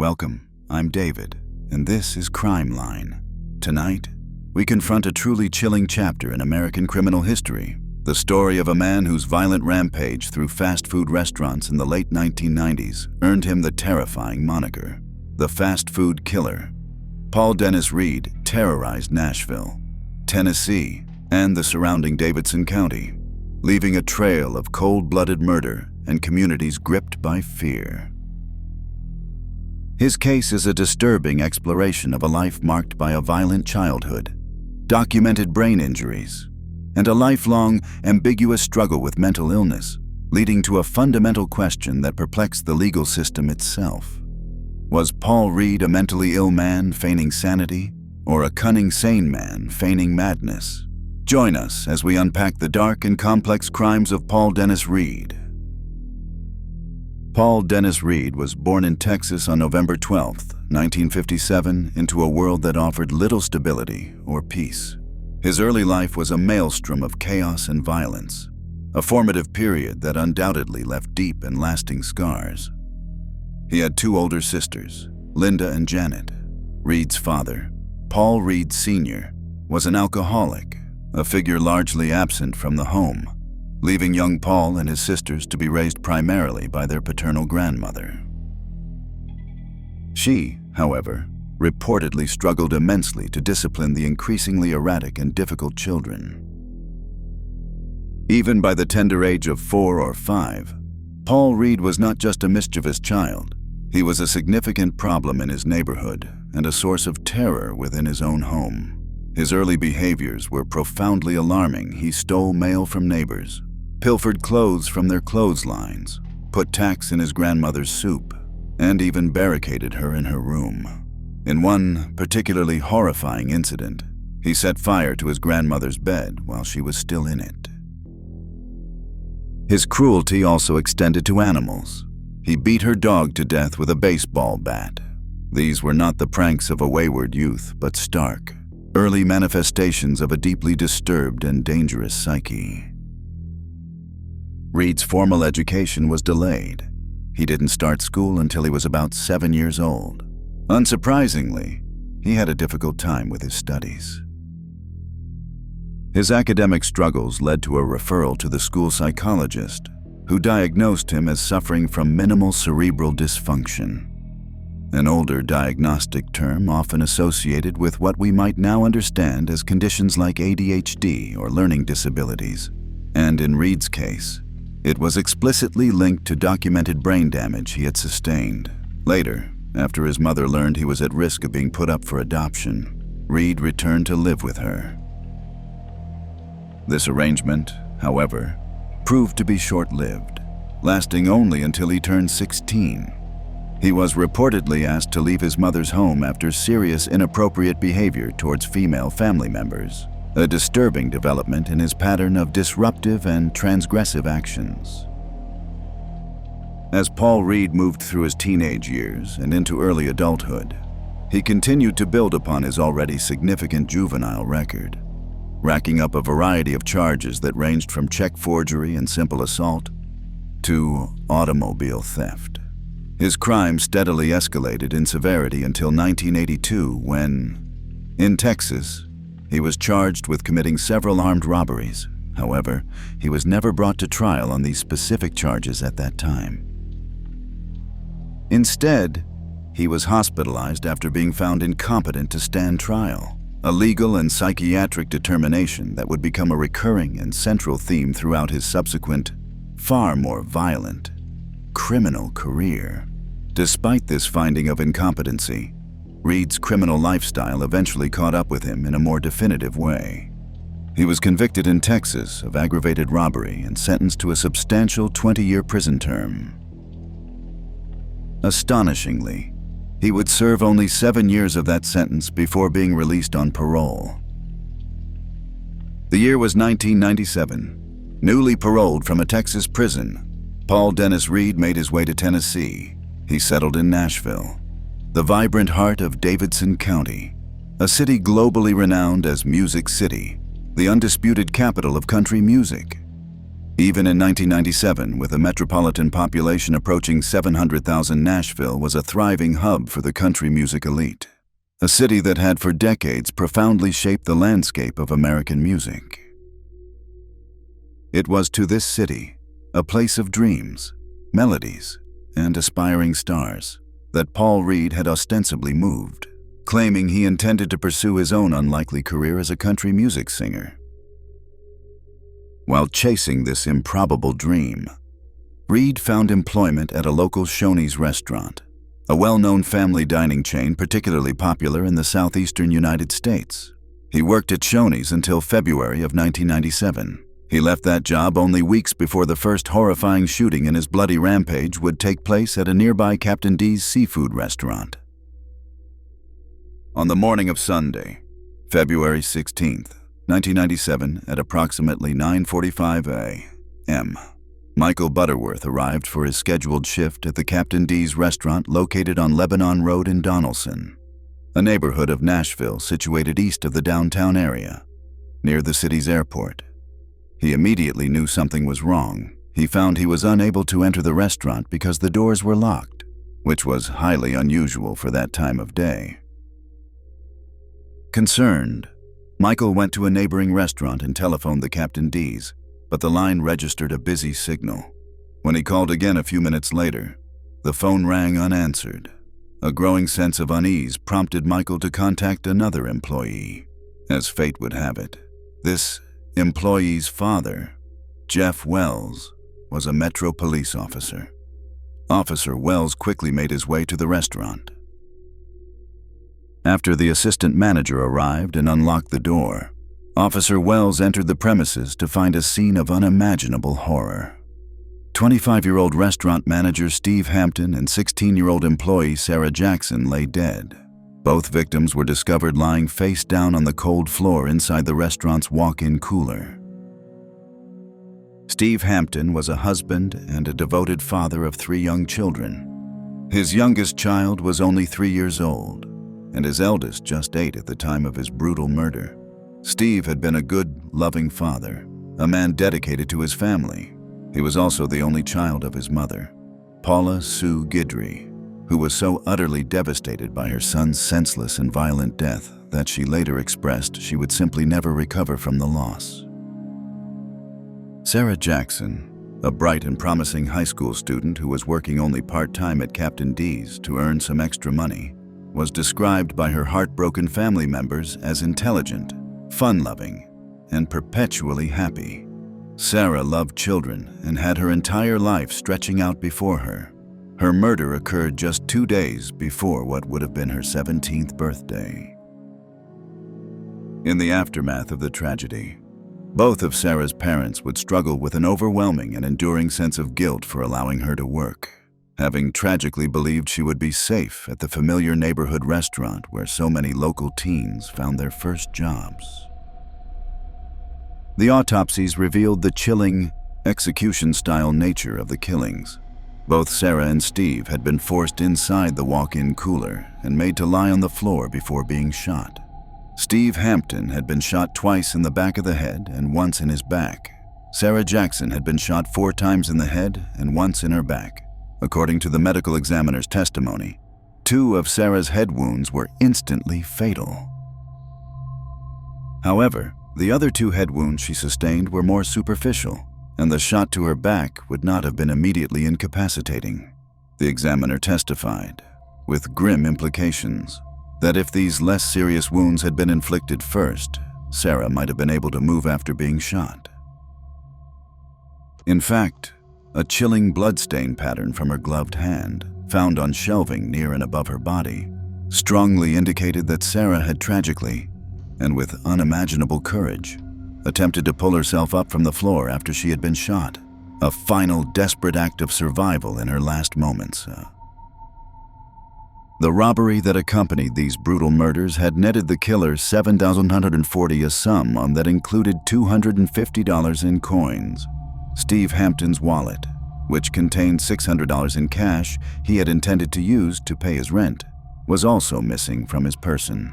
Welcome, I'm David, and this is Crime Line. Tonight, we confront a truly chilling chapter in American criminal history, the story of a man whose violent rampage through fast food restaurants in the late 1990s earned him the terrifying moniker, the fast food killer. Paul Dennis Reed terrorized Nashville, Tennessee, and the surrounding Davidson County, leaving a trail of cold-blooded murder and communities gripped by fear. His case is a disturbing exploration of a life marked by a violent childhood, documented brain injuries, and a lifelong, ambiguous struggle with mental illness, leading to a fundamental question that perplexed the legal system itself. Was Paul Reed a mentally ill man feigning sanity, or a cunning sane man feigning madness? Join us as we unpack the dark and complex crimes of Paul Dennis Reed. Paul Dennis Reed was born in Texas on November 12, 1957, into a world that offered little stability or peace. His early life was a maelstrom of chaos and violence, a formative period that undoubtedly left deep and lasting scars. He had two older sisters, Linda and Janet. Reed's father, Paul Reed Sr., was an alcoholic, a figure largely absent from the home, leaving young Paul and his sisters to be raised primarily by their paternal grandmother. She, however, reportedly struggled immensely to discipline the increasingly erratic and difficult children. Even by the tender age of 4 or 5, Paul Reed was not just a mischievous child. He was a significant problem in his neighborhood and a source of terror within his own home. His early behaviors were profoundly alarming. He stole mail from neighbors, pilfered clothes from their clotheslines, put tacks in his grandmother's soup, and even barricaded her in her room. In one particularly horrifying incident, he set fire to his grandmother's bed while she was still in it. His cruelty also extended to animals. He beat her dog to death with a baseball bat. These were not the pranks of a wayward youth, but stark, early manifestations of a deeply disturbed and dangerous psyche. Reed's formal education was delayed. He didn't start school until he was about 7 years old. Unsurprisingly, he had a difficult time with his studies. His academic struggles led to a referral to the school psychologist, who diagnosed him as suffering from minimal cerebral dysfunction, an older diagnostic term often associated with what we might now understand as conditions like ADHD or learning disabilities. And in Reed's case, it was explicitly linked to documented brain damage he had sustained. Later, after his mother learned he was at risk of being put up for adoption, Reed returned to live with her. This arrangement, however, proved to be short-lived, lasting only until he turned 16. He was reportedly asked to leave his mother's home after serious inappropriate behavior towards female family members, a disturbing development in his pattern of disruptive and transgressive actions. As Paul Reed moved through his teenage years and into early adulthood, he continued to build upon his already significant juvenile record, racking up a variety of charges that ranged from check forgery and simple assault to automobile theft. His crimes steadily escalated in severity until 1982 when, in Texas, he was charged with committing several armed robberies. However, he was never brought to trial on these specific charges at that time. Instead, he was hospitalized after being found incompetent to stand trial, a legal and psychiatric determination that would become a recurring and central theme throughout his subsequent, far more violent, criminal career. Despite this finding of incompetency, Reed's criminal lifestyle eventually caught up with him in a more definitive way. He was convicted in Texas of aggravated robbery and sentenced to a substantial 20-year prison term. Astonishingly, he would serve only 7 years of that sentence before being released on parole. The year was 1997. Newly paroled from a Texas prison, Paul Dennis Reed made his way to Tennessee. He settled in Nashville, the vibrant heart of Davidson County, a city globally renowned as Music City, the undisputed capital of country music. Even in 1997, with a metropolitan population approaching 700,000, Nashville was a thriving hub for the country music elite, a city that had for decades profoundly shaped the landscape of American music. It was to this city, a place of dreams, melodies, and aspiring stars, that Paul Reed had ostensibly moved, claiming he intended to pursue his own unlikely career as a country music singer. While chasing this improbable dream, Reed found employment at a local Shoney's restaurant, a well-known family dining chain particularly popular in the southeastern United States. He worked at Shoney's until February of 1997. He left that job only weeks before the first horrifying shooting in his bloody rampage would take place at a nearby Captain D's seafood restaurant. On the morning of Sunday, February 16th, 1997, at approximately 9:45 a.m., Michael Butterworth arrived for his scheduled shift at the Captain D's restaurant located on Lebanon Road in Donelson, a neighborhood of Nashville situated east of the downtown area, near the city's airport. He immediately knew something was wrong. He found he was unable to enter the restaurant because the doors were locked, which was highly unusual for that time of day. Concerned, Michael went to a neighboring restaurant and telephoned the Captain D's, but the line registered a busy signal. When he called again a few minutes later, the phone rang unanswered. A growing sense of unease prompted Michael to contact another employee. As fate would have it, this employee's father, Jeff Wells, was a Metro police officer. Officer Wells quickly made his way to the restaurant. After the assistant manager arrived and unlocked the door, Officer Wells entered the premises to find a scene of unimaginable horror. 25-year-old restaurant manager Steve Hampton and 16-year-old employee Sarah Jackson lay dead. Both victims were discovered lying face down on the cold floor inside the restaurant's walk-in cooler. Steve Hampton was a husband and a devoted father of 3 young children. His youngest child was only 3 years old, and his eldest just 8 at the time of his brutal murder. Steve had been a good, loving father, a man dedicated to his family. He was also the only child of his mother, Paula Sue Guidry, who was so utterly devastated by her son's senseless and violent death that she later expressed she would simply never recover from the loss. Sarah Jackson, a bright and promising high school student who was working only part-time at Captain D's to earn some extra money, was described by her heartbroken family members as intelligent, fun-loving, and perpetually happy. Sarah loved children and had her entire life stretching out before her. Her murder occurred just 2 days before what would have been her 17th birthday. In the aftermath of the tragedy, both of Sarah's parents would struggle with an overwhelming and enduring sense of guilt for allowing her to work, having tragically believed she would be safe at the familiar neighborhood restaurant where so many local teens found their first jobs. The autopsies revealed the chilling, execution-style nature of the killings. Both Sarah and Steve had been forced inside the walk-in cooler and made to lie on the floor before being shot. Steve Hampton had been shot twice in the back of the head and once in his back. Sarah Jackson had been shot 4 times in the head and once in her back. According to the medical examiner's testimony, 2 of Sarah's head wounds were instantly fatal. However, the other 2 head wounds she sustained were more superficial, and the shot to her back would not have been immediately incapacitating. The examiner testified, with grim implications, that if these less serious wounds had been inflicted first, Sarah might have been able to move after being shot. In fact, a chilling bloodstain pattern from her gloved hand, found on shelving near and above her body, strongly indicated that Sarah had tragically, and with unimaginable courage, attempted to pull herself up from the floor after she had been shot, a final desperate act of survival in her last moments. The robbery that accompanied these brutal murders had netted the killer $7,140, a sum that included $250 in coins. Steve Hampton's wallet, which contained $600 in cash he had intended to use to pay his rent, was also missing from his person.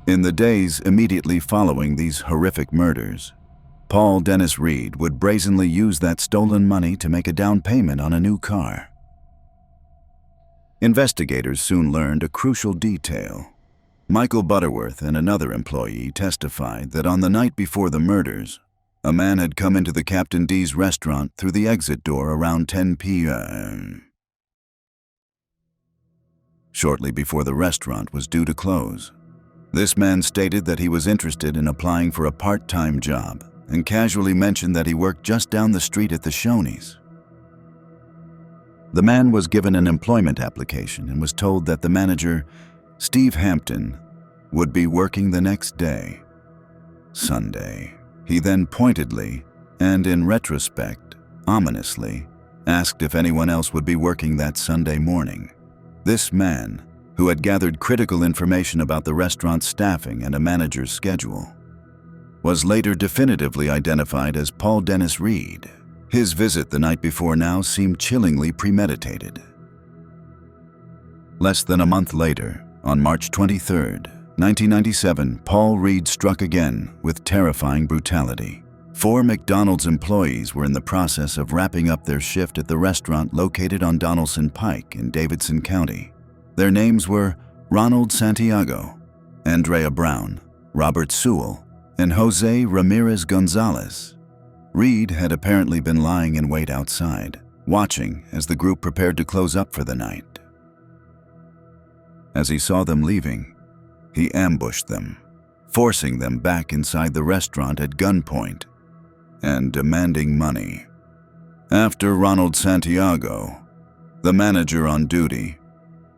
In the days immediately following these horrific murders, Paul Dennis Reed would brazenly use that stolen money to make a down payment on a new car. Investigators soon learned a crucial detail. Michael Butterworth and another employee testified that on the night before the murders, a man had come into the Captain D's restaurant through the exit door around 10 p.m. shortly before the restaurant was due to close. This man stated that he was interested in applying for a part-time job and casually mentioned that he worked just down the street at the Shoney's. The man was given an employment application and was told that the manager, Steve Hampton, would be working the next day, Sunday. He then pointedly, and in retrospect, ominously, asked if anyone else would be working that Sunday morning. This man, who had gathered critical information about the restaurant's staffing and a manager's schedule, was later definitively identified as Paul Dennis Reed. His visit the night before now seemed chillingly premeditated. Less than a month later, on March 23, 1997, Paul Reed struck again with terrifying brutality. 4 McDonald's employees were in the process of wrapping up their shift at the restaurant located on Donaldson Pike in Davidson County. Their names were Ronald Santiago, Andrea Brown, Robert Sewell, and Jose Ramirez Gonzalez. Reed had apparently been lying in wait outside, watching as the group prepared to close up for the night. As he saw them leaving, he ambushed them, forcing them back inside the restaurant at gunpoint and demanding money. After Ronald Santiago, the manager on duty,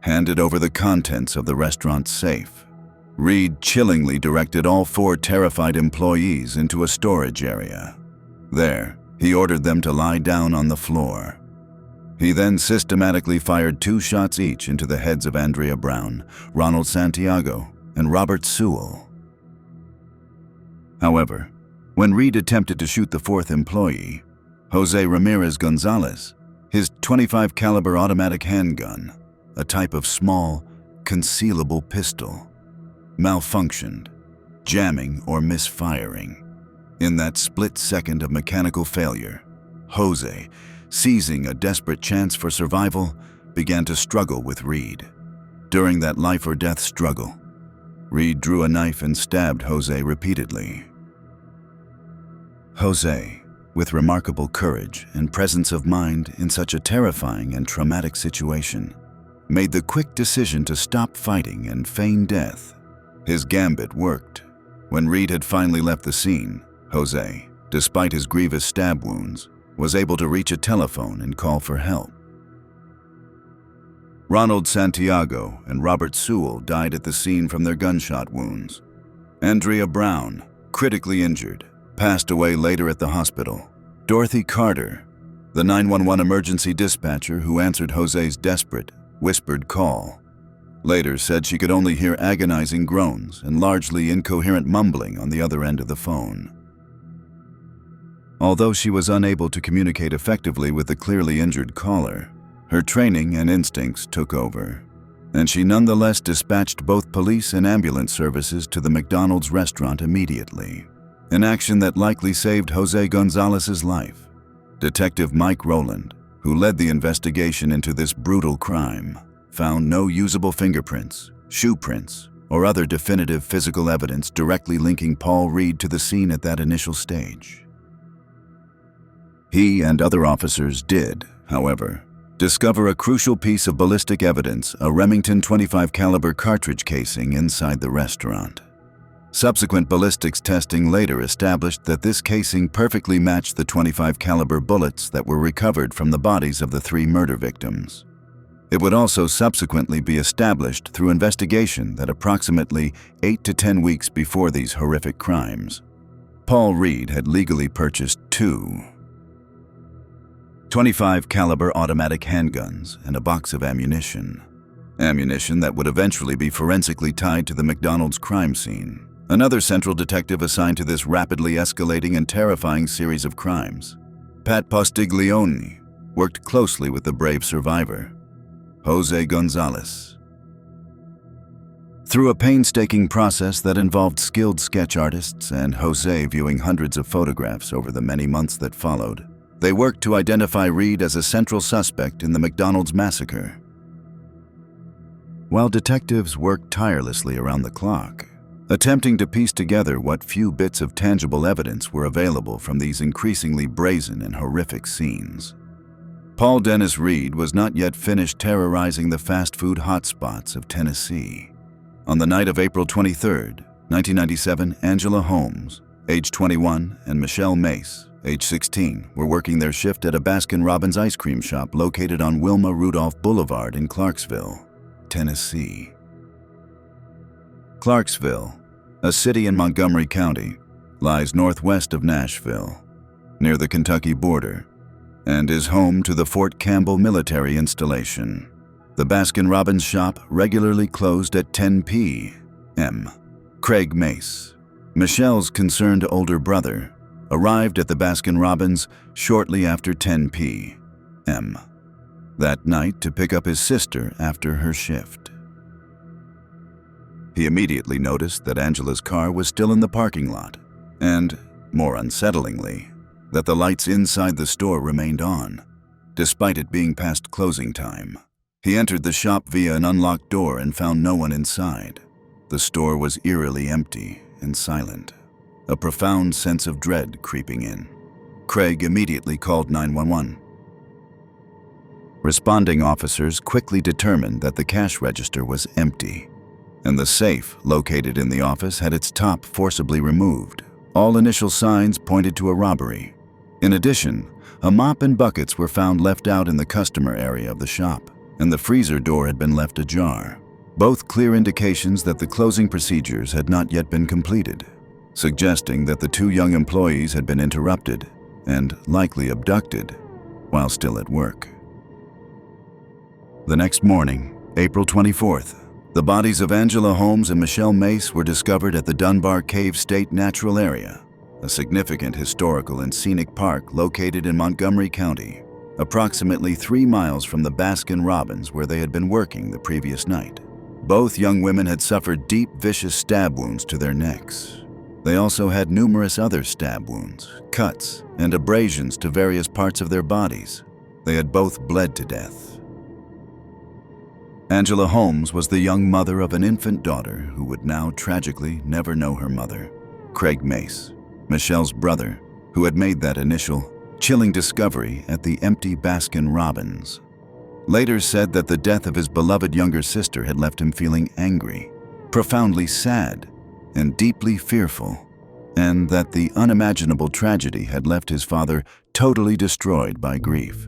handed over the contents of the restaurant's safe, Reed chillingly directed all 4 terrified employees into a storage area. There, he ordered them to lie down on the floor. He then systematically fired 2 shots each into the heads of Andrea Brown, Ronald Santiago, and Robert Sewell. However, when Reed attempted to shoot the 4th employee, Jose Ramirez Gonzalez, his .25 caliber automatic handgun, a type of small, concealable pistol, malfunctioned, jamming or misfiring. In that split second of mechanical failure, Jose, seizing a desperate chance for survival, began to struggle with Reed. During that life-or-death struggle, Reed drew a knife and stabbed Jose repeatedly. Jose, with remarkable courage and presence of mind in such a terrifying and traumatic situation, made the quick decision to stop fighting and feign death. His gambit worked. When Reed had finally left the scene, Jose, despite his grievous stab wounds, was able to reach a telephone and call for help. Ronald Santiago and Robert Sewell died at the scene from their gunshot wounds. Andrea Brown, critically injured, passed away later at the hospital. Dorothy Carter, the 911 emergency dispatcher who answered Jose's desperate, whispered call, later said she could only hear agonizing groans and largely incoherent mumbling on the other end of the phone. Although she was unable to communicate effectively with the clearly injured caller, her training and instincts took over, and she nonetheless dispatched both police and ambulance services to the McDonald's restaurant immediately, an action that likely saved Jose Gonzalez's life. Detective Mike Rowland, who led the investigation into this brutal crime, found no usable fingerprints, shoe prints, or other definitive physical evidence directly linking Paul Reed to the scene at that initial stage. He and other officers did, however, discover a crucial piece of ballistic evidence, a Remington .25 caliber cartridge casing inside the restaurant. Subsequent ballistics testing later established that this casing perfectly matched the .25 caliber bullets that were recovered from the bodies of the 3 murder victims. It would also subsequently be established through investigation that approximately 8 to 10 weeks before these horrific crimes, Paul Reed had legally purchased 2 .25 caliber automatic handguns and a box of ammunition. Ammunition that would eventually be forensically tied to the McDonald's crime scene. Another central detective assigned to this rapidly escalating and terrifying series of crimes, Pat Postiglione, worked closely with the brave survivor, Jose Gonzalez. Through a painstaking process that involved skilled sketch artists and Jose viewing hundreds of photographs over the many months that followed, they worked to identify Reed as a central suspect in the McDonald's massacre. While detectives worked tirelessly around the clock, attempting to piece together what few bits of tangible evidence were available from these increasingly brazen and horrific scenes, Paul Dennis Reed was not yet finished terrorizing the fast food hotspots of Tennessee. On the night of April 23, 1997, Angela Holmes, age 21, and Michelle Mace, age 16, were working their shift at a Baskin-Robbins ice cream shop located on Wilma Rudolph Boulevard in Clarksville, Tennessee. Clarksville, a city in Montgomery County, lies northwest of Nashville, near the Kentucky border, and is home to the Fort Campbell military installation. The Baskin-Robbins shop regularly closed at 10 p.m. Craig Mace, Michelle's concerned older brother, arrived at the Baskin-Robbins shortly after 10 p.m. that night to pick up his sister after her shift. He immediately noticed that Angela's car was still in the parking lot, and, more unsettlingly, that the lights inside the store remained on, despite it being past closing time. He entered the shop via an unlocked door and found no one inside. The store was eerily empty and silent, a profound sense of dread creeping in. Craig immediately called 911. Responding officers quickly determined that the cash register was empty, and the safe located in the office had its top forcibly removed. All initial signs pointed to a robbery. In addition, a mop and buckets were found left out in the customer area of the shop, and the freezer door had been left ajar, both clear indications that the closing procedures had not yet been completed, suggesting that the two young employees had been interrupted and likely abducted while still at work. The next morning, April 24th, the bodies of Angela Holmes and Michelle Mace were discovered at the Dunbar Cave State Natural Area, a significant historical and scenic park located in Montgomery County, approximately 3 miles from the Baskin-Robbins where they had been working the previous night. Both young women had suffered deep, vicious stab wounds to their necks. They also had numerous other stab wounds, cuts, and abrasions to various parts of their bodies. They had both bled to death. Angela Holmes was the young mother of an infant daughter who would now tragically never know her mother. Craig Mace, Michelle's brother, who had made that initial, chilling discovery at the empty Baskin-Robbins, later said that the death of his beloved younger sister had left him feeling angry, profoundly sad, and deeply fearful, and that the unimaginable tragedy had left his father totally destroyed by grief.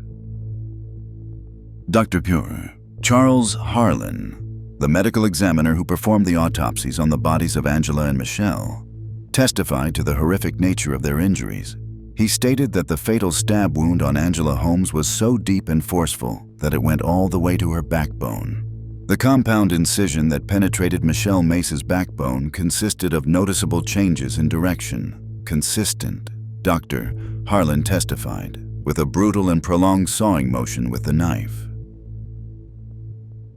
Dr. Pure, Charles Harlan, the medical examiner who performed the autopsies on the bodies of Angela and Michelle, testified to the horrific nature of their injuries. He stated that the fatal stab wound on Angela Holmes was so deep and forceful that it went all the way to her backbone. The compound incision that penetrated Michelle Mace's backbone consisted of noticeable changes in direction, consistent, Dr. Harlan testified, with a brutal and prolonged sawing motion with the knife.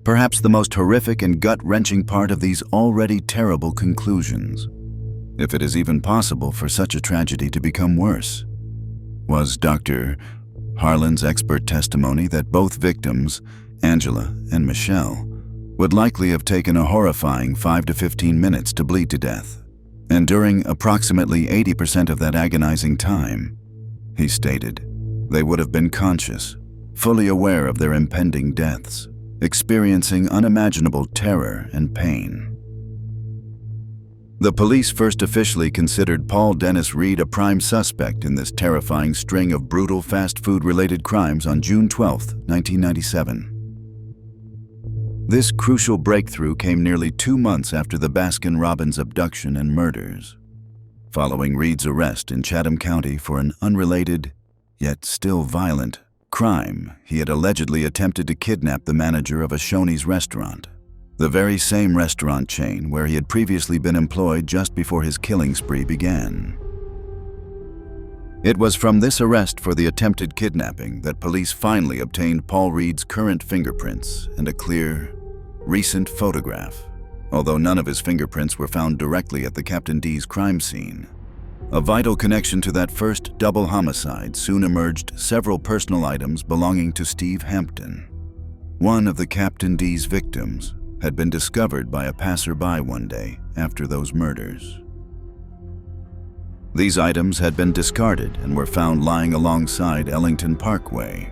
Perhaps the most horrific and gut-wrenching part of these already terrible conclusions, if it is even possible for such a tragedy to become worse, was Dr. Harlan's expert testimony that both victims, Angela and Michelle, would likely have taken a horrifying 5 to 15 minutes to bleed to death. And during approximately 80% of that agonizing time, he stated, they would have been conscious, fully aware of their impending deaths, experiencing unimaginable terror and pain. The police first officially considered Paul Dennis Reed a prime suspect in this terrifying string of brutal fast food-related crimes on June 12, 1997. This crucial breakthrough came nearly 2 months after the Baskin-Robbins abduction and murders, following Reed's arrest in Chatham County for an unrelated, yet still violent, crime. He had allegedly attempted to kidnap the manager of a Shoney's restaurant, the very same restaurant chain where he had previously been employed just before his killing spree began. It was from this arrest for the attempted kidnapping that police finally obtained Paul Reed's current fingerprints and a clear, recent photograph. although none of his fingerprints were found directly at the Captain D's crime scene. A vital connection to that first double homicide soon emerged: several personal items belonging to Steve Hampton. One of the Captain D's victims had been discovered by a passerby one day after those murders. These items had been discarded and were found lying alongside Ellington Parkway,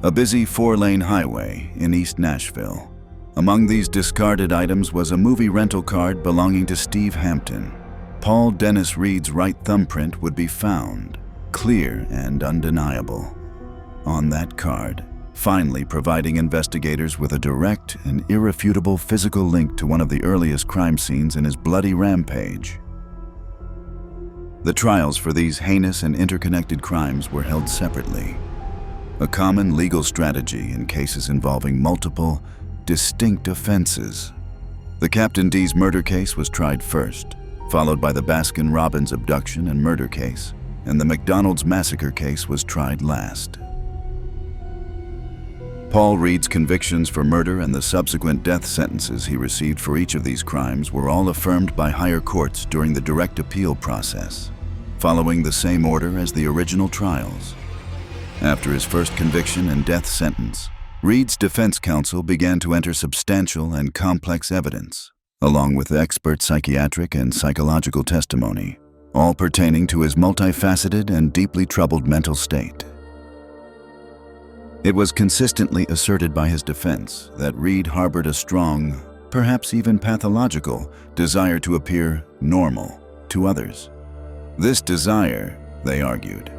a busy 4-lane highway in East Nashville. Among these discarded items was a movie rental card belonging to Steve Hampton. Paul Dennis Reed's right thumbprint would be found, clear and undeniable, on that card, finally providing investigators with a direct and irrefutable physical link to one of the earliest crime scenes in his bloody rampage. The trials for these heinous and interconnected crimes were held separately, a common legal strategy in cases involving multiple, distinct offenses. The Captain D's murder case was tried first, followed by the Baskin-Robbins abduction and murder case, and the McDonald's massacre case was tried last. Paul Reed's convictions for murder and the subsequent death sentences he received for each of these crimes were all affirmed by higher courts during the direct appeal process, following the same order as the original trials. After his first conviction and death sentence, Reed's defense counsel began to enter substantial and complex evidence, along with expert psychiatric and psychological testimony, all pertaining to his multifaceted and deeply troubled mental state. It was consistently asserted by his defense that Reed harbored a strong, perhaps even pathological, desire to appear normal to others. This desire, they argued,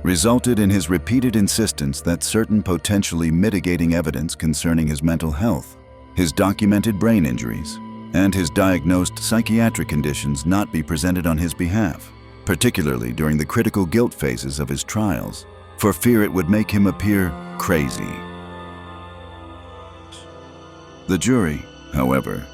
resulted in his repeated insistence that certain potentially mitigating evidence concerning his mental health, his documented brain injuries, and his diagnosed psychiatric conditions not be presented on his behalf, particularly during the critical guilt phases of his trials, for fear it would make him appear crazy. The jury, however,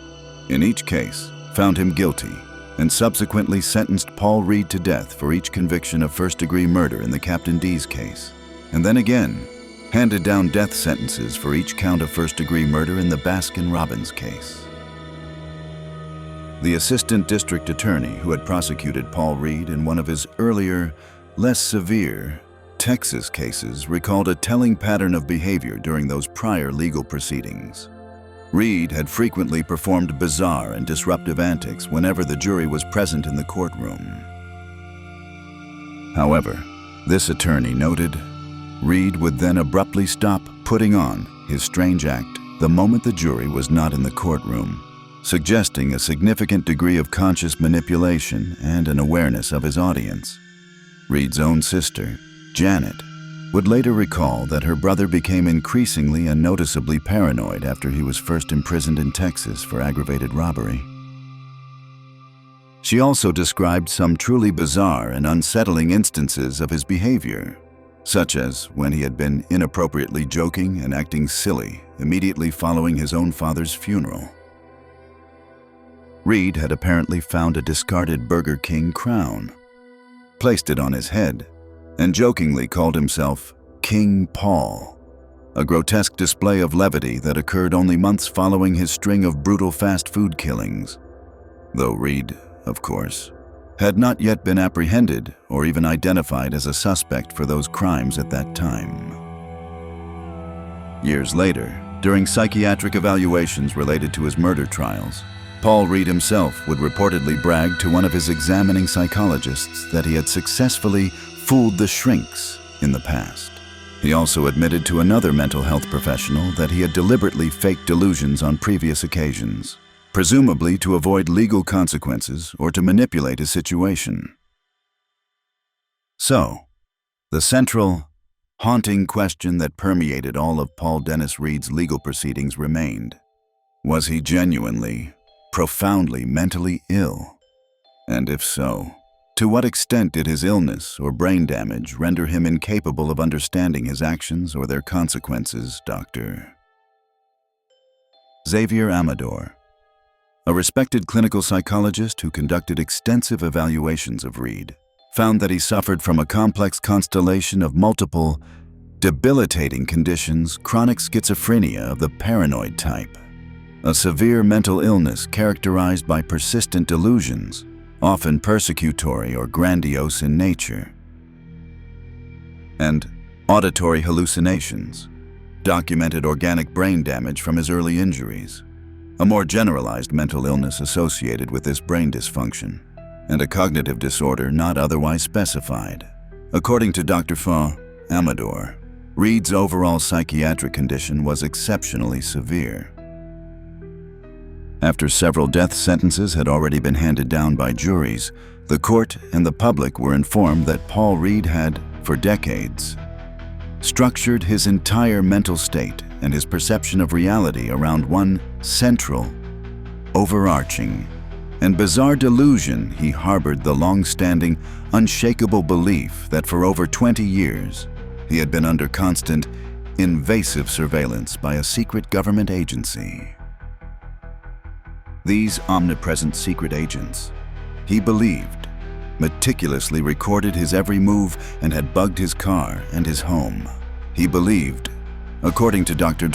in each case, found him guilty and subsequently sentenced Paul Reed to death for each conviction of first-degree murder in the Captain D's case, and then again handed down death sentences for each count of first-degree murder in the Baskin-Robbins case. The assistant district attorney who had prosecuted Paul Reed in one of his earlier, less severe Texas cases recalled a telling pattern of behavior during those prior legal proceedings. Reed had frequently performed bizarre and disruptive antics whenever the jury was present in the courtroom. However, this attorney noted, Reed would then abruptly stop putting on his strange act the moment the jury was not in the courtroom, suggesting a significant degree of conscious manipulation and an awareness of his audience. Reed's own sister, Janet, would later recall that her brother became increasingly and noticeably paranoid after he was first imprisoned in Texas for aggravated robbery. She also described some truly bizarre and unsettling instances of his behavior, such as when he had been inappropriately joking and acting silly immediately following his own father's funeral. Reed had apparently found a discarded Burger King crown, placed it on his head, and jokingly called himself King Paul, a grotesque display of levity that occurred only months following his string of brutal fast food killings, though Reed, of course, had not yet been apprehended or even identified as a suspect for those crimes at that time. Years later, during psychiatric evaluations related to his murder trials, Paul Reed himself would reportedly brag to one of his examining psychologists that he had successfully fooled the shrinks in the past. He also admitted to another mental health professional that he had deliberately faked delusions on previous occasions, presumably to avoid legal consequences or to manipulate his situation. So, the central, haunting question that permeated all of Paul Dennis Reed's legal proceedings remained. Was he genuinely, profoundly mentally ill? And if so, to what extent did his illness or brain damage render him incapable of understanding his actions or their consequences, Dr. Xavier Amador, a respected clinical psychologist who conducted extensive evaluations of Reed, found that he suffered from a complex constellation of multiple, debilitating conditions, chronic schizophrenia of the paranoid type. a severe mental illness characterized by persistent delusions, often persecutory or grandiose in nature, and auditory hallucinations, documented organic brain damage from his early injuries, a more generalized mental illness associated with this brain dysfunction, and a cognitive disorder not otherwise specified. According to Dr. Amador, Reed's overall psychiatric condition was exceptionally severe. After several death sentences had already been handed down by juries, the court and the public were informed that Paul Reed had, for decades, structured his entire mental state and his perception of reality around one central, overarching, and bizarre delusion. He harbored the long-standing, unshakable belief that for over 20 years, he had been under constant, invasive surveillance by a secret government agency. These omnipresent secret agents, he believed, meticulously recorded his every move and had bugged his car and his home. He believed, according to Dr.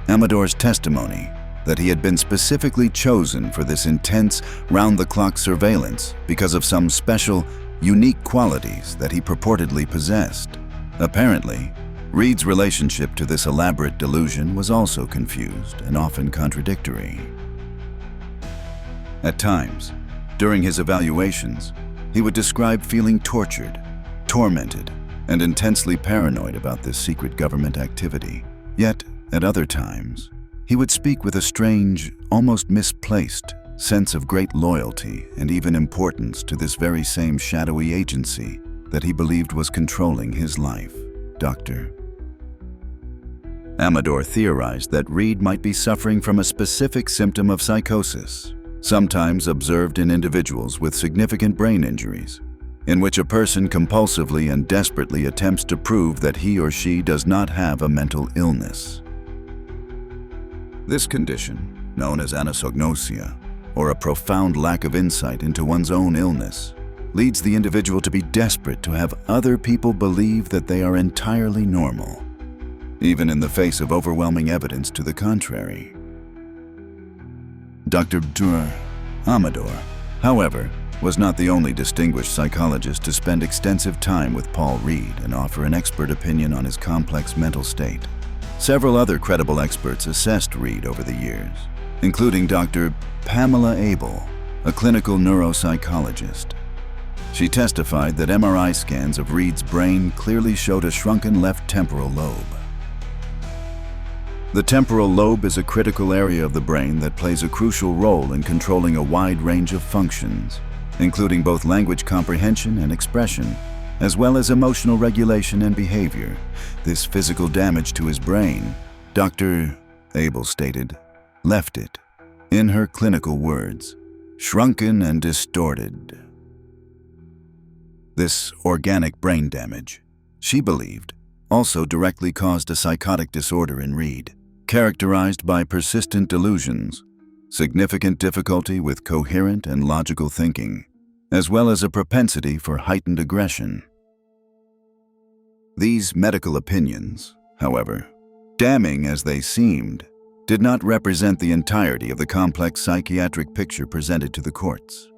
Amador's testimony, that he had been specifically chosen for this intense, round-the-clock surveillance because of some special, unique qualities that he purportedly possessed. Apparently, Reed's relationship to this elaborate delusion was also confused and often contradictory. At times, during his evaluations, he would describe feeling tortured, tormented, and intensely paranoid about this secret government activity. Yet, at other times, he would speak with a strange, almost misplaced sense of great loyalty and even importance to this very same shadowy agency that he believed was controlling his life. Dr. Amador theorized that Reed might be suffering from a specific symptom of psychosis, sometimes observed in individuals with significant brain injuries, in which a person compulsively and desperately attempts to prove that he or she does not have a mental illness. This condition, known as anosognosia, or a profound lack of insight into one's own illness, leads the individual to be desperate to have other people believe that they are entirely normal, even in the face of overwhelming evidence to the contrary. Dr. Amador, however, was not the only distinguished psychologist to spend extensive time with Paul Reed and offer an expert opinion on his complex mental state. Several other credible experts assessed Reed over the years, including Dr. Pamela Abel, a clinical neuropsychologist. She testified that MRI scans of Reed's brain clearly showed a shrunken left temporal lobe. The temporal lobe is a critical area of the brain that plays a crucial role in controlling a wide range of functions, including both language comprehension and expression, as well as emotional regulation and behavior. This physical damage to his brain, Dr. Abel stated, left it, in her clinical words, shrunken and distorted. This organic brain damage, she believed, also directly caused a psychotic disorder in Reed, characterized by persistent delusions, significant difficulty with coherent and logical thinking, as well as a propensity for heightened aggression. These medical opinions, however, damning as they seemed, did not represent the entirety of the complex psychiatric picture presented to the courts.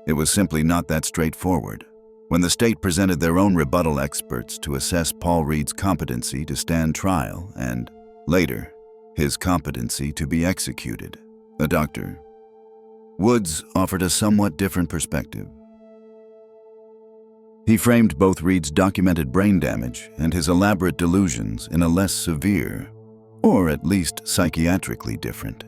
It was simply not that straightforward. When the state presented their own rebuttal experts to assess Paul Reed's competency to stand trial and, later, his competency to be executed, Dr. Woods offered a somewhat different perspective. He framed both Reed's documented brain damage and his elaborate delusions in a less severe, or at least psychiatrically different,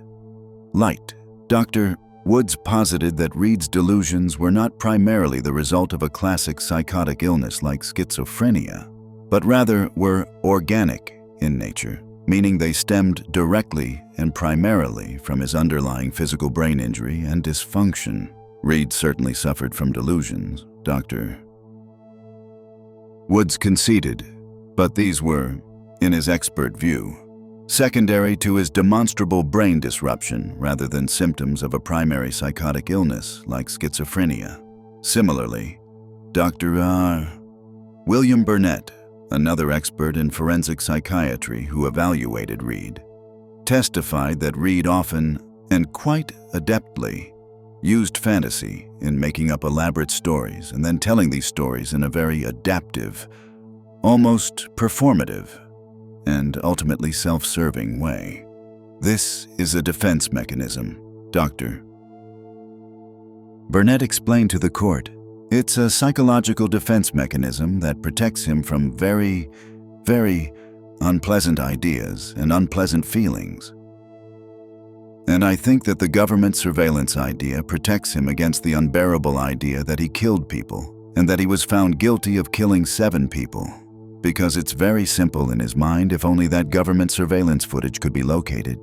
light. Dr. Woods posited that Reed's delusions were not primarily the result of a classic psychotic illness like schizophrenia, but rather were organic in nature, meaning they stemmed directly and primarily from his underlying physical brain injury and dysfunction. Reed certainly suffered from delusions, Dr. Woods conceded, but these were, in his expert view, secondary to his demonstrable brain disruption rather than symptoms of a primary psychotic illness like schizophrenia. Similarly, Dr. William Burnett, another expert in forensic psychiatry who evaluated Reed, testified that Reed often, and quite adeptly, used fantasy in making up elaborate stories and then telling these stories in a very adaptive, almost performative, and ultimately self-serving way. This is a defense mechanism, Dr. Burnett explained to the court. It's a psychological defense mechanism that protects him from very, very unpleasant ideas and unpleasant feelings. And I think that the government surveillance idea protects him against the unbearable idea that he killed people and that he was found guilty of killing 7 people. Because it's very simple in his mind. If only that government surveillance footage could be located,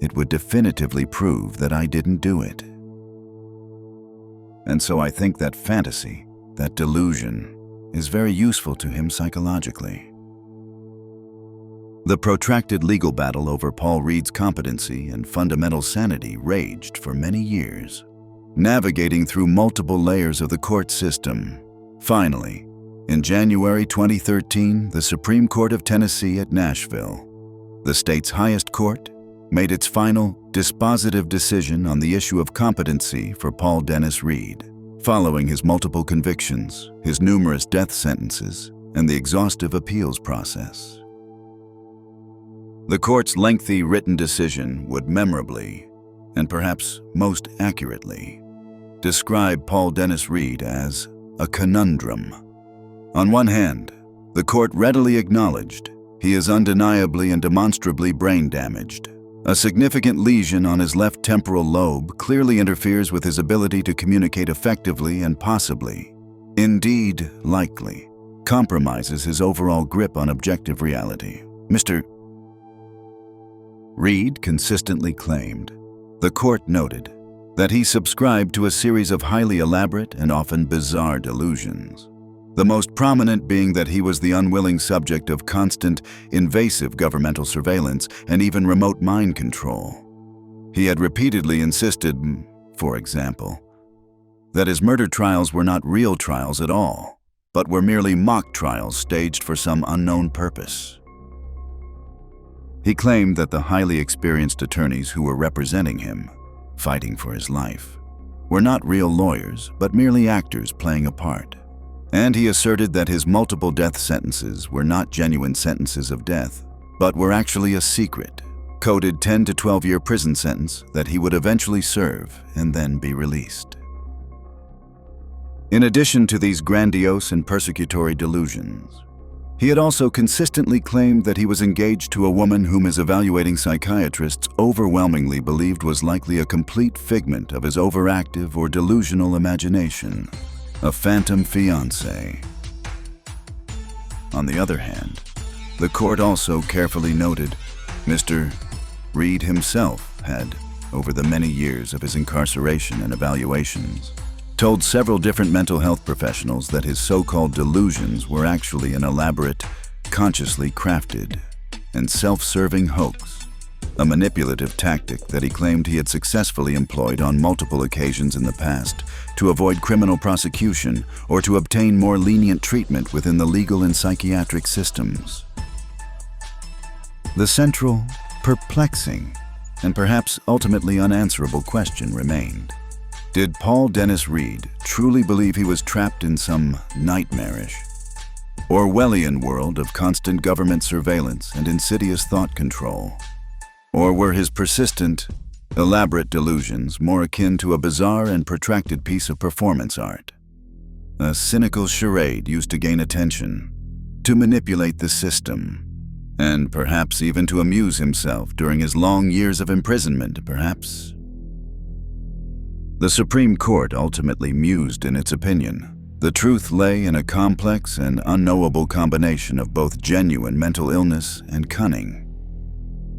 it would definitively prove that I didn't do it. And so I think that fantasy, that delusion, is very useful to him psychologically. The protracted legal battle over Paul Reed's competency and fundamental sanity raged for many years, navigating through multiple layers of the court system. Finally, in January 2013, the Supreme Court of Tennessee at Nashville, the state's highest court, made its final, dispositive decision on the issue of competency for Paul Dennis Reed, following his multiple convictions, his numerous death sentences, and the exhaustive appeals process. The court's lengthy written decision would memorably, and perhaps most accurately, describe Paul Dennis Reed as a conundrum. On one hand, the court readily acknowledged he is undeniably and demonstrably brain damaged. A significant lesion on his left temporal lobe clearly interferes with his ability to communicate effectively and possibly, indeed likely, compromises his overall grip on objective reality. Mr. Reed consistently claimed, the court noted, that he subscribed to a series of highly elaborate and often bizarre delusions. The most prominent being that he was the unwilling subject of constant, invasive governmental surveillance and even remote mind control. He had repeatedly insisted, for example, that his murder trials were not real trials at all, but were merely mock trials staged for some unknown purpose. He claimed that the highly experienced attorneys who were representing him, fighting for his life, were not real lawyers, but merely actors playing a part. And he asserted that his multiple death sentences were not genuine sentences of death, but were actually a secret, coded 10 to 12-year prison sentence that he would eventually serve and then be released. In addition to these grandiose and persecutory delusions, he had also consistently claimed that he was engaged to a woman whom his evaluating psychiatrists overwhelmingly believed was likely a complete figment of his overactive or delusional imagination, a phantom fiancé. On the other hand, the court also carefully noted Mr. Reed himself had, over the many years of his incarceration and evaluations, told several different mental health professionals that his so-called delusions were actually an elaborate, consciously crafted, and self-serving hoax, a manipulative tactic that he claimed he had successfully employed on multiple occasions in the past to avoid criminal prosecution or to obtain more lenient treatment within the legal and psychiatric systems. The central, perplexing, and perhaps ultimately unanswerable question remained. Did Paul Dennis Reed truly believe he was trapped in some nightmarish, Orwellian world of constant government surveillance and insidious thought control? Or were his persistent, elaborate delusions more akin to a bizarre and protracted piece of performance art? A cynical charade used to gain attention, to manipulate the system, and perhaps even to amuse himself during his long years of imprisonment, perhaps? The Supreme Court ultimately mused in its opinion. The truth lay in a complex and unknowable combination of both genuine mental illness and cunning.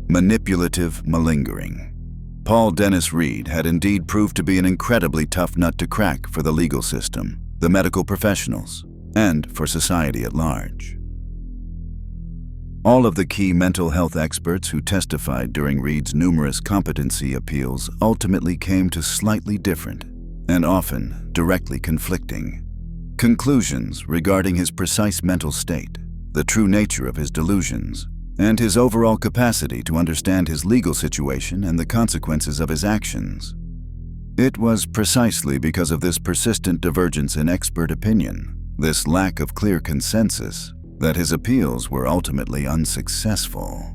Manipulative malingering. Paul Dennis Reed had indeed proved to be an incredibly tough nut to crack for the legal system, the medical professionals, and for society at large. All of the key mental health experts who testified during Reed's numerous competency appeals ultimately came to slightly different, and often directly conflicting, conclusions regarding his precise mental state, the true nature of his delusions, and his overall capacity to understand his legal situation and the consequences of his actions. It was precisely because of this persistent divergence in expert opinion, this lack of clear consensus, that his appeals were ultimately unsuccessful.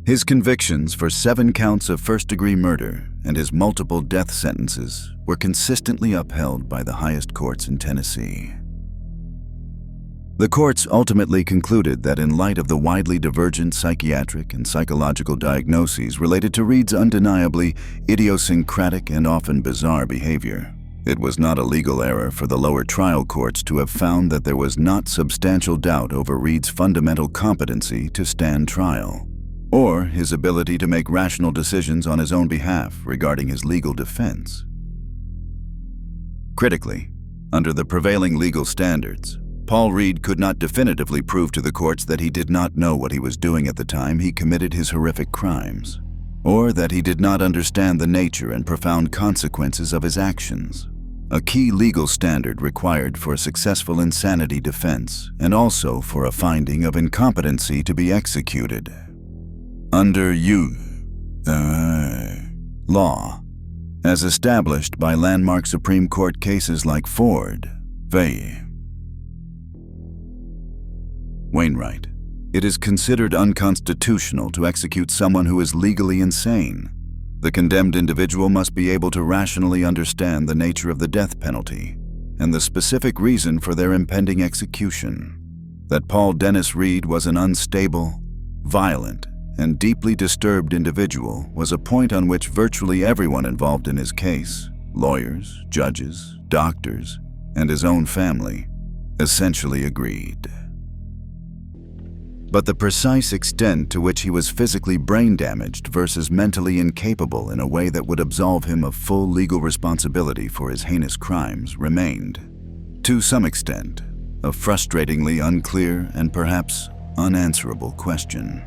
His convictions for 7 counts of first-degree murder and his multiple death sentences were consistently upheld by the highest courts in Tennessee. The courts ultimately concluded that in light of the widely divergent psychiatric and psychological diagnoses related to Reed's undeniably idiosyncratic and often bizarre behavior, it was not a legal error for the lower trial courts to have found that there was not substantial doubt over Reed's fundamental competency to stand trial, or his ability to make rational decisions on his own behalf regarding his legal defense. Critically, under the prevailing legal standards, Paul Reed could not definitively prove to the courts that he did not know what he was doing at the time he committed his horrific crimes, or that he did not understand the nature and profound consequences of his actions, a key legal standard required for a successful insanity defense and also for a finding of incompetency to be executed. Under law, as established by landmark Supreme Court cases like Ford v. Wainwright, it is considered unconstitutional to execute someone who is legally insane. The condemned individual must be able to rationally understand the nature of the death penalty and the specific reason for their impending execution. That Paul Dennis Reed was an unstable, violent, and deeply disturbed individual was a point on which virtually everyone involved in his case, lawyers, judges, doctors, and his own family, essentially agreed. But the precise extent to which he was physically brain damaged versus mentally incapable in a way that would absolve him of full legal responsibility for his heinous crimes remained, to some extent, a frustratingly unclear and perhaps unanswerable question.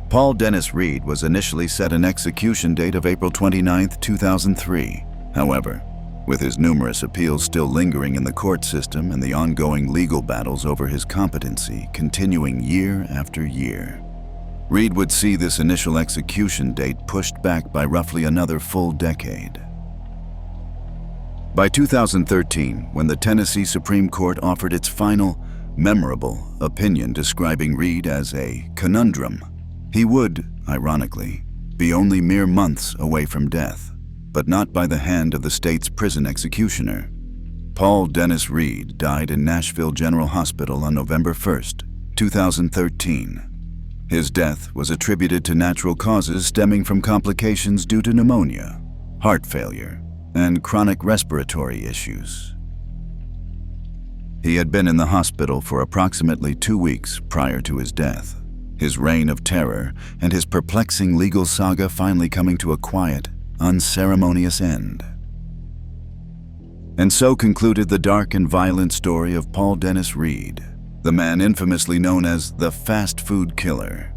Paul Dennis Reed was initially set an execution date of April 29, 2003. However, with his numerous appeals still lingering in the court system and the ongoing legal battles over his competency continuing year after year, Reed would see this initial execution date pushed back by roughly another full decade. By 2013, when the Tennessee Supreme Court offered its final, memorable opinion describing Reed as a conundrum, he would, ironically, be only mere months away from death, but not by the hand of the state's prison executioner. Paul Dennis Reed died in Nashville General Hospital on November 1, 2013. His death was attributed to natural causes stemming from complications due to pneumonia, heart failure, and chronic respiratory issues. He had been in the hospital for approximately 2 weeks prior to his death, his reign of terror and his perplexing legal saga finally coming to a quiet, unceremonious end. And so concluded the dark and violent story of Paul Dennis Reed, the man infamously known as the fast food killer.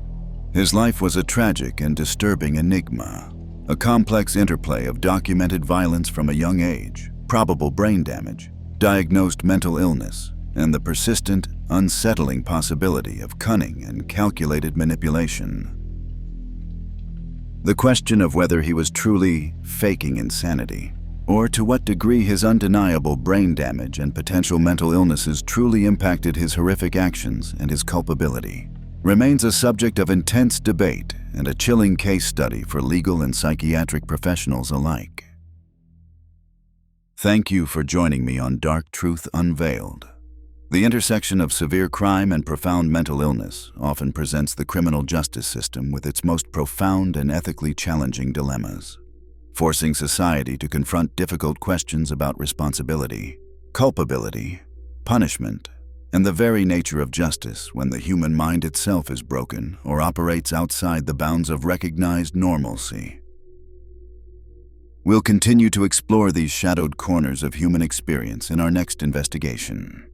His life was a tragic and disturbing enigma, a complex interplay of documented violence from a young age, probable brain damage, diagnosed mental illness, and the persistent, unsettling possibility of cunning and calculated manipulation. The question of whether he was truly faking insanity, or to what degree his undeniable brain damage and potential mental illnesses truly impacted his horrific actions and his culpability, remains a subject of intense debate and a chilling case study for legal and psychiatric professionals alike. Thank you for joining me on Dark Truth Unveiled. The intersection of severe crime and profound mental illness often presents the criminal justice system with its most profound and ethically challenging dilemmas, forcing society to confront difficult questions about responsibility, culpability, punishment, and the very nature of justice when the human mind itself is broken or operates outside the bounds of recognized normalcy. We'll continue to explore these shadowed corners of human experience in our next investigation.